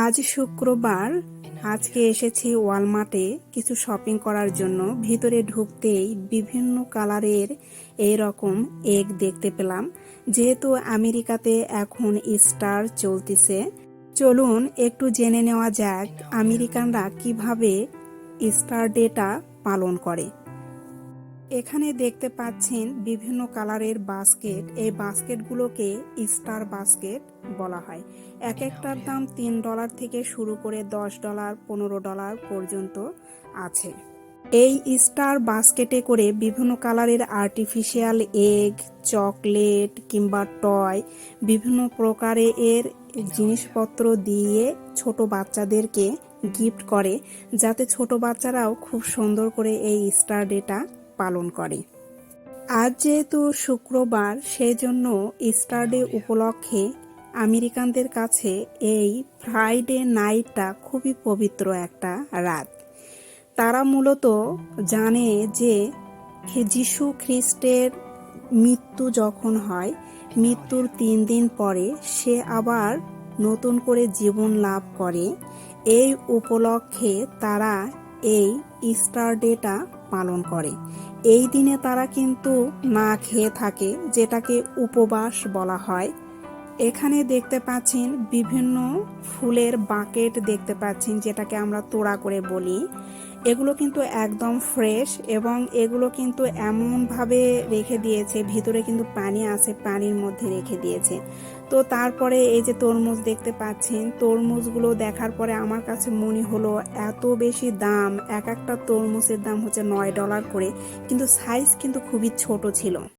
আজ শুক্রবার। আজকে এসেছি ওয়ালমার্টে কিছু শপিং করার জন্য। ভিতরে ঢুকতেই বিভিন্ন কালারের এই রকম এগ দেখতে পেলাম। যেহেতু আমেরিকাতে এখন ইস্টার চলতেছে, চলুন একটু জেনে নেওয়া যাক আমেরিকানরা কিভাবে ইস্টার ডেটা পালন করে। এখানে দেখতে পাচ্ছেন বিভিন্ন কালারের বাস্কেট। এই বাস্কেটগুলোকে স্টার বাস্কেট বলা হয়। এক একটার দাম $3 থেকে শুরু করে $10, $15 পর্যন্ত আছে। এই স্টার বাস্কেটে করে বিভিন্ন কালারের আর্টিফিশিয়াল এগ, চকলেট কিংবা টয়, বিভিন্ন প্রকারের জিনিসপত্র দিয়ে ছোট বাচ্চাদেরকে গিফট করে, যাতে ছোট বাচ্চারাও খুব সুন্দর করে এই স্টার ডেটা পালন করে। আজ যেহেতু শুক্রবার, সেই জন্য স্টার ডে উপলক্ষে আমেরিকানদের কাছে এই ফ্রাইডে নাইটটা খুবই পবিত্র একটা রাত। তারা মূলত জানে যে যীশু খ্রিস্টের মৃত্যু যখন হয়, মৃত্যুর 3 দিন পরে সে আবার নতুন করে জীবন লাভ করে। এই উপলক্ষে তারা এই ইস্টার ডেটা পালন করে। এই দিনে তারা কিন্তু না খেয়ে থাকে, যেটাকে উপবাস বলা হয়। এখানে দেখতে পাচ্ছেন বিভিন্ন ফুলের বাকেট দেখতে পাচ্ছেন, যেটাকে আমরা তোড়া করে বলি। এগুলো কিন্তু একদম ফ্রেশ এবং এগুলো কিন্তু এমনভাবে রেখে দিয়েছে, ভিতরে কিন্তু পানি আছে, পানির মধ্যে রেখে দিয়েছে। তো তারপরে এই যে তরমুজ দেখতে পাচ্ছেন, তরমুজগুলো দেখার পরে আমার কাছে মনে হলো এত বেশি দাম। এক একটা তরমুজের দাম হচ্ছে $9 করে, কিন্তু সাইজ কিন্তু খুবই ছোট ছিল।